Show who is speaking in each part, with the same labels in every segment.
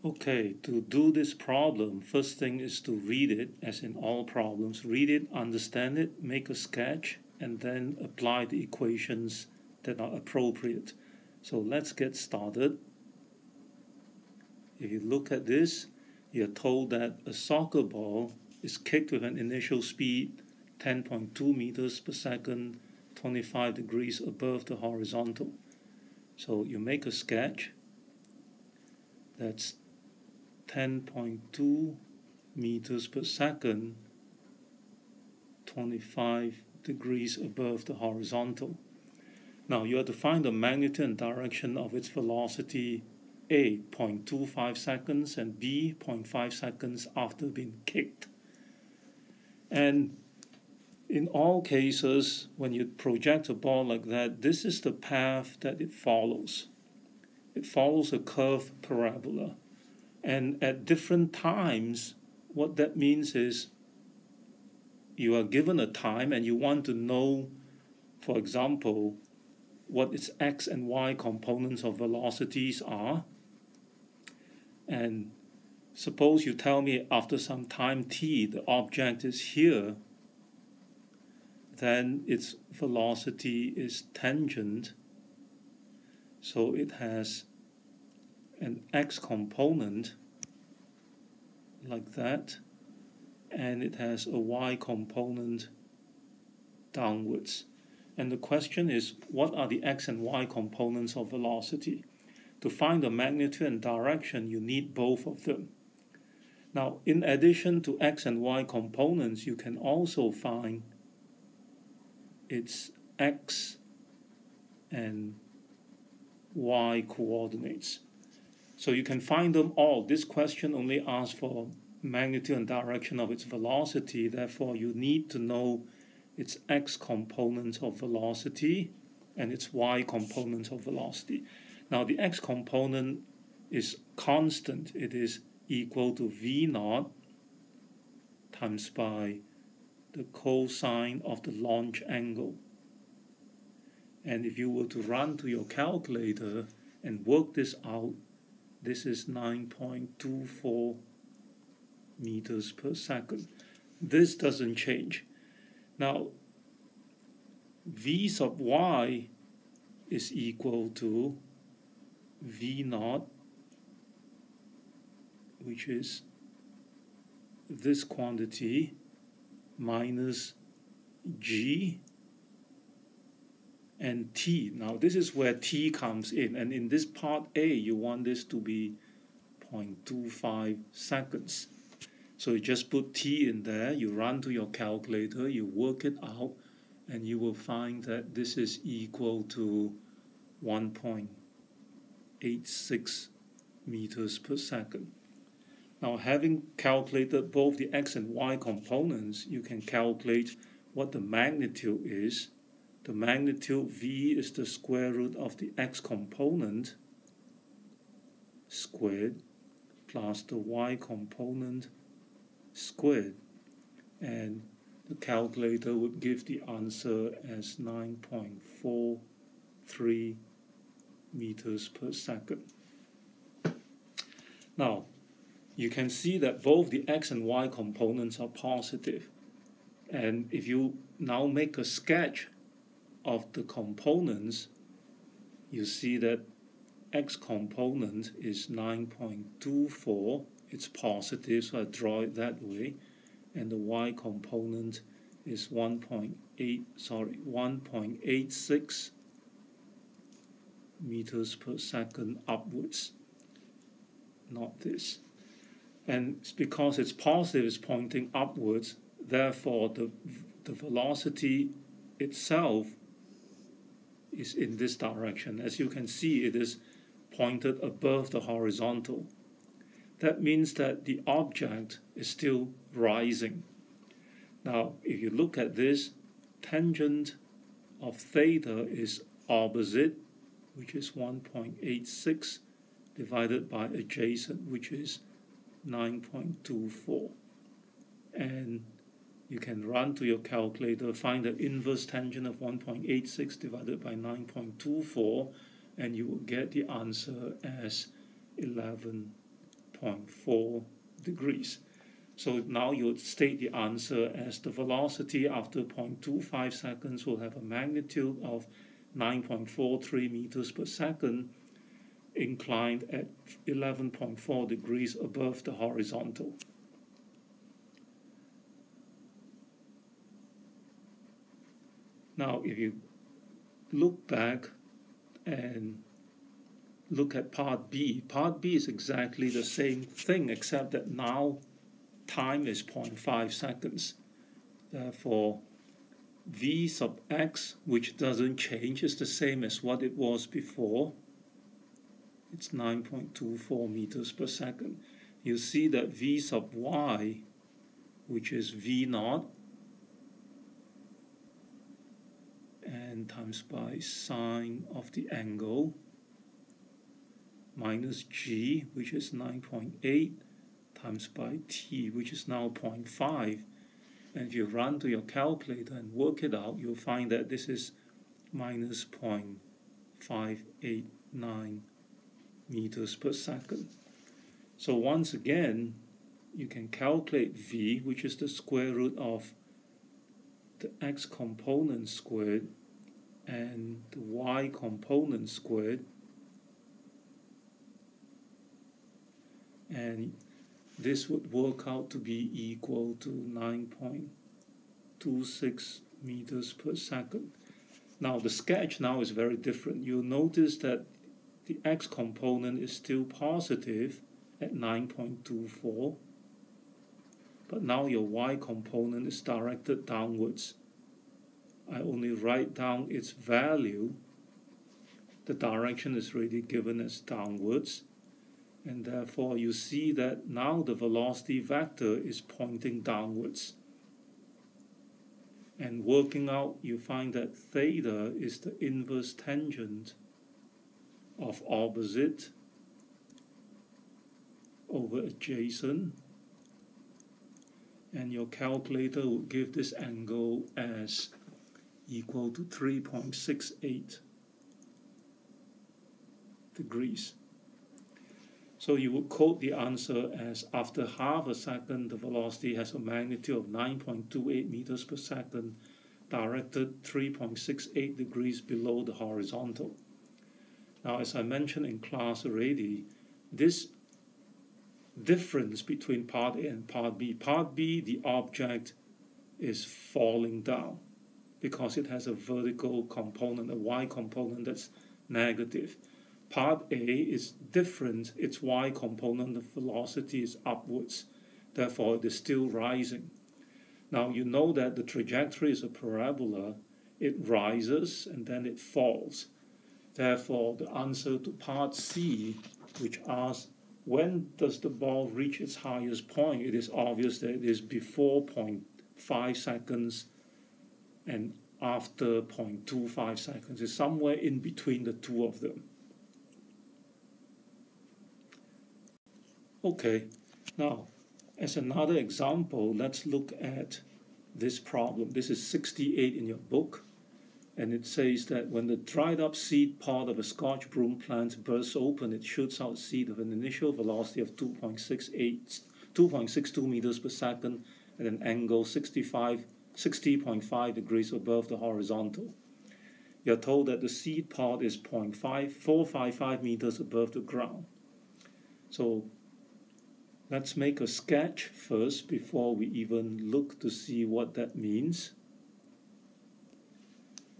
Speaker 1: Okay, to do this problem, first thing is to read it, as in all problems. Read it, understand it, make a sketch, and then apply the equations that are appropriate. So let's get started. If you look at this, you're told that a soccer ball is kicked with an initial speed 10.2 meters per second, 25 degrees above the horizontal. So you make a sketch. That's 10.2 meters per second, 25 degrees above the horizontal. Now you have to find the magnitude and direction of its velocity A, 0.25 seconds, and B, 0.5 seconds after being kicked. And in all cases, when you project a ball like that, this is the path that it follows. It follows a curved parabola. And at different times, what that means is you are given a time and you want to know, for example, what its x and y components of velocities are. And suppose you tell me after some time t, the object is here, then its velocity is tangent. So it has an x component like that, and it has a y component downwards. And the question is, what are the x and y components of velocity? To find the magnitude and direction, you need both of them. Now, in addition to x and y components, you can also find its x and y coordinates. So you can find them all. This question only asks for magnitude and direction of its velocity. Therefore, you need to know its x components of velocity and its y components of velocity. Now, the x component is constant. It is equal to v naught times by the cosine of the launch angle. And if you were to run to your calculator and work this out, this is 9.24 meters per second. This doesn't change. Now, v sub y is equal to v naught, which is this quantity, minus g and t. Now this is where t comes in, and in this part A you want this to be 0.25 seconds. So you just put t in there, you run to your calculator, you work it out, and you will find that this is equal to 1.86 meters per second. Now, having calculated both the x and y components, you can calculate what the magnitude is. The magnitude v is the square root of the x component squared plus the y component squared. And the calculator would give the answer as 9.43 meters per second. Now, you can see that both the x and y components are positive. And if you now make a sketch of the components, you see that x component is 9.24. It's positive, so I draw it that way. And the y component is 1.86 meters per second upwards, not this. And it's because it's positive, it's pointing upwards, therefore the velocity itself is in this direction. As you can see, it is pointed above the horizontal. That means that the object is still rising. Now, if you look at this, tangent of theta is opposite, which is 1.86, divided by adjacent, which is 9.24. And you can run to your calculator, find the inverse tangent of 1.86 divided by 9.24, and you will get the answer as 11 0.4 degrees. So now you state the answer as the velocity after 0.25 seconds will have a magnitude of 9.43 meters per second, inclined at 11.4 degrees above the horizontal. Now, if you look back and look at part B is exactly the same thing, except that now time is 0.5 seconds. Therefore, v sub x, which doesn't change, is the same as what it was before. It's 9.24 meters per second. You see that v sub y, which is v naught, and times by sine of the angle, minus g, which is 9.8, times by t, which is now 0.5. And if you run to your calculator and work it out, you'll find that this is minus 0.589 meters per second. So once again, you can calculate v, which is the square root of the x component squared and the y component squared, and this would work out to be equal to 9.26 meters per second. Now the sketch now is very different. You'll notice that the x component is still positive at 9.24, but now your y component is directed downwards. I only write down its value. The direction is really given as downwards, and therefore you see that now the velocity vector is pointing downwards. And working out, you find that theta is the inverse tangent of opposite over adjacent, and your calculator will give this angle as equal to 3.68 degrees. So you would quote the answer as, after half a second, the velocity has a magnitude of 9.28 meters per second, directed 3.68 degrees below the horizontal. Now, as I mentioned in class already, this difference between part A and part B, the object is falling down because it has a vertical component, a y component that's negative. Part A is different, its y component, the velocity is upwards, therefore it is still rising. Now you know that the trajectory is a parabola, it rises and then it falls. Therefore the answer to part C, which asks when does the ball reach its highest point, it is obvious that it is before 0.5 seconds and after 0.25 seconds. It's somewhere in between the two of them. Okay, now as another example, let's look at this problem. This is 68 in your book, and it says that when the dried up seed pod of a Scotch broom plant bursts open, it shoots out seed of an initial velocity of 2.62 meters per second at an angle 60.5 degrees above the horizontal. You're told that the seed pod is 0.455 meters above the ground. So let's make a sketch first before we even look to see what that means.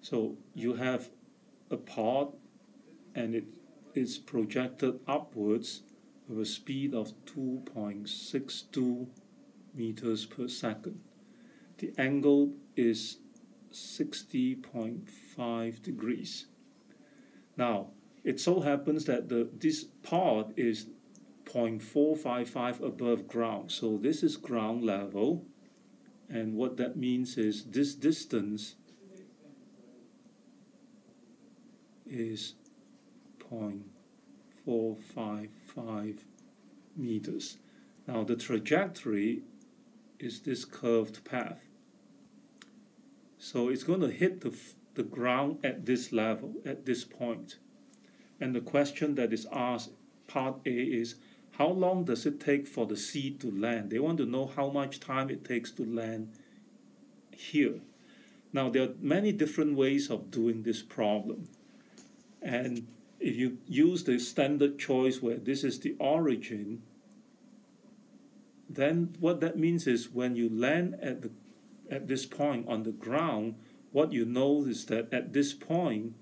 Speaker 1: So you have a pod and it is projected upwards with a speed of 2.62 meters per second. The angle is 60.5 degrees. Now, it so happens that this pod is 0.455 above ground. So this is ground level, and what that means is this distance is 0.455 meters. Now the trajectory is this curved path. So it's going to hit the ground at this level, at this point. And the question that is asked, part A, is how long does it take for the seed to land? They want to know how much time it takes to land here. Now, there are many different ways of doing this problem. And if you use the standard choice where this is the origin, then what that means is when you land at this point on the ground, what you know is that at this point,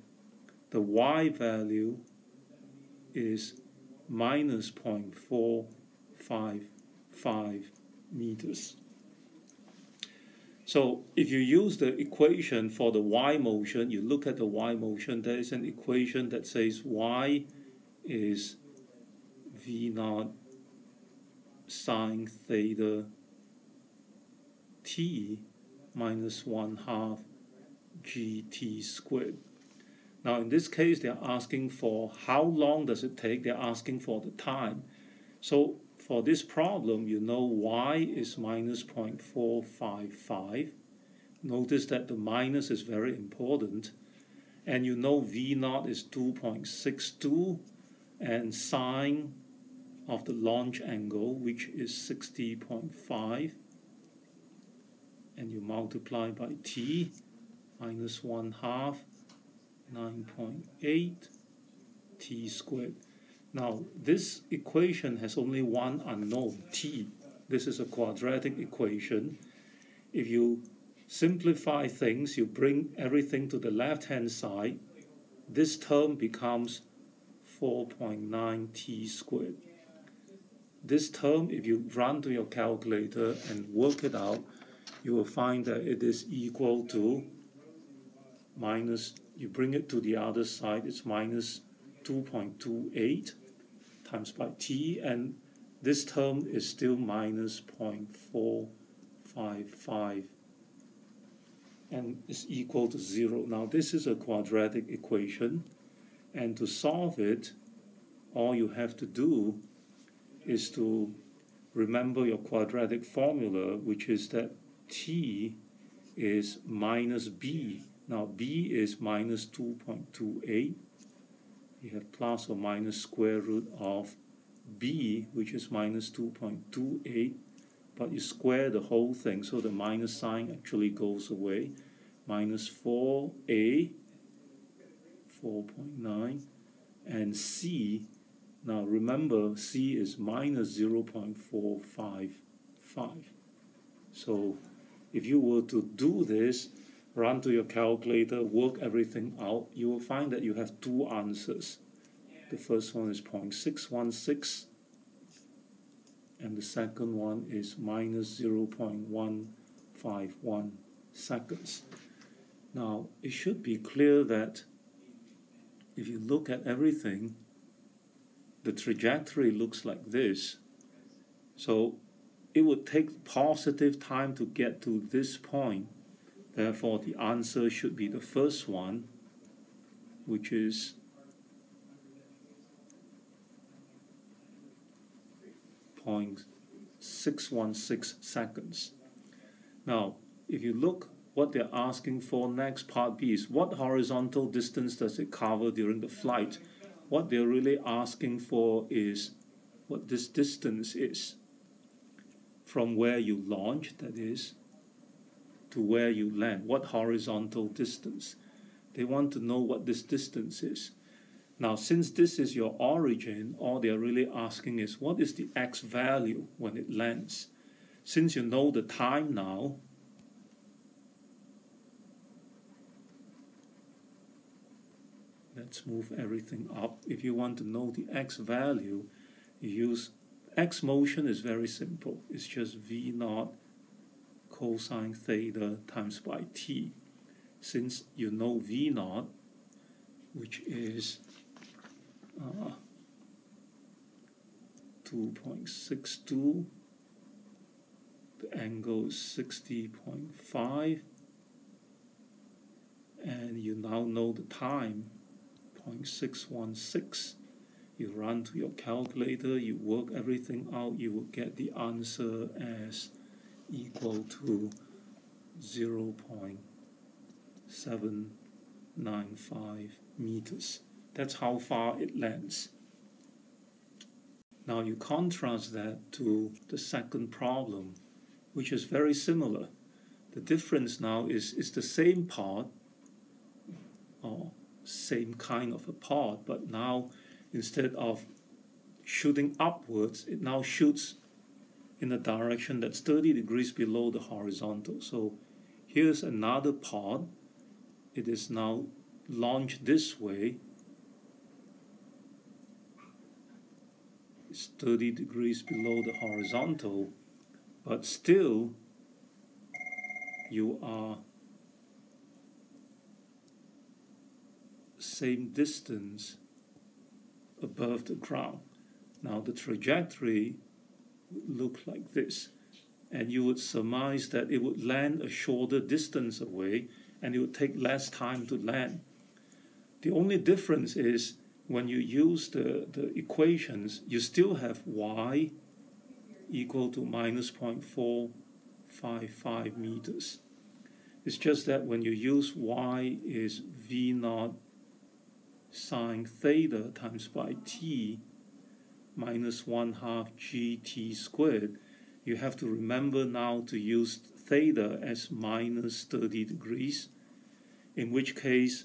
Speaker 1: the y value is minus 0.455 meters. So if you use the equation for the y motion, you look at the y motion, there is an equation that says y is v naught sine theta t minus 1/2 gt squared. Now in this case, they're asking for how long does it take. They're asking for the time. So for this problem, you know y is minus 0.455. Notice that the minus is very important. And you know v naught is 2.62, and sine of the launch angle, which is 60.5, and you multiply by t, minus 1/2, 9.8 t squared. Now, this equation has only one unknown, t. This is a quadratic equation. If you simplify things, you bring everything to the left-hand side, this term becomes 4.9 t squared. This term, if you run to your calculator and work it out, you will find that it is equal to minus, you bring it to the other side, it's minus 2.28 times by t, and this term is still minus 0.455 and is equal to 0. Now this is a quadratic equation, and to solve it, all you have to do is to remember your quadratic formula, which is that t is minus b. Now b is minus 2.28. You have plus or minus square root of b, which is minus 2.28, but you square the whole thing, so the minus sign actually goes away. Minus 4a, 4.9, and c. Now remember, c is minus 0.455. So if you were to do this, run to your calculator, work everything out, you will find that you have two answers. The first one is 0.616, and the second one is minus 0.151 seconds. Now, it should be clear that if you look at everything, the trajectory looks like this. So it would take positive time to get to this point. Therefore, the answer should be the first one, which is 0.616 seconds. Now, if you look what they're asking for next, part B is what horizontal distance does it cover during the flight? What they're really asking for is what this distance is from where you launch, that is, to where you land. What horizontal distance? They want to know what this distance is. Now, since this is your origin, all they're really asking is what is the x value when it lands? Since you know the time now, let's move everything up. If you want to know the x value, you use x motion is very simple. It's just v naught cosine theta times by t. Since you know v naught, which is 2.62, the angle is 60.5, and you now know the time, 0.616. You run to your calculator, you work everything out, you will get the answer as equal to 0.795 meters. That's how far it lands. Now you contrast that to the second problem, which is very similar. The difference now is the same part, or same kind of a part, but now instead of shooting upwards, it now shoots in a direction that's 30 degrees below the horizontal. So here's another part. It is now launched this way. It's 30 degrees below the horizontal, but still you are same distance above the ground. Now the trajectory would look like this, and you would surmise that it would land a shorter distance away and it would take less time to land. The only difference is when you use the equations, you still have y equal to minus 0.455 meters. It's just that when you use y is v naught sine theta times by t minus 1/2 gt squared, you have to remember now to use theta as minus 30 degrees, in which case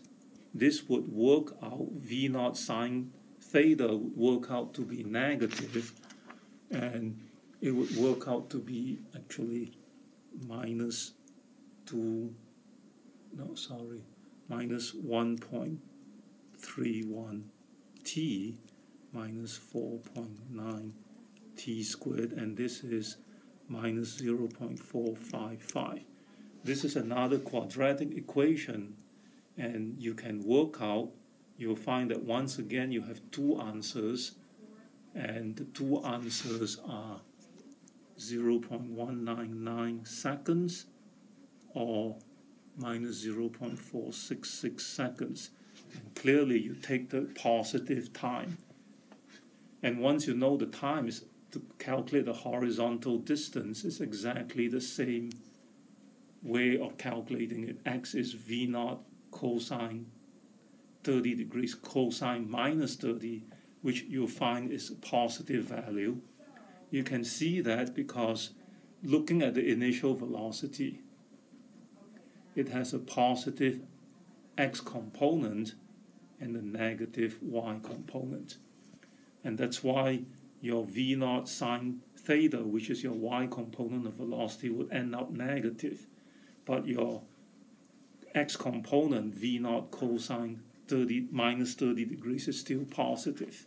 Speaker 1: this would work out, v naught sine theta would work out to be negative, and it would work out to be actually minus 1.31 t minus 4.9 t squared, and this is minus 0.455. This is another quadratic equation, and you can work out, you'll find that once again you have two answers, and the two answers are 0.199 seconds or minus 0.466 seconds. And clearly you take the positive time. And once you know the time is to calculate the horizontal distance, is exactly the same way of calculating it. X is v naught cosine 30 degrees cosine minus 30, which you'll find is a positive value. You can see that because looking at the initial velocity, it has a positive x component and a negative y component. And that's why your v naught sine theta, which is your y component of velocity, would end up negative. But your x component, v naught cosine minus 30 degrees, is still positive.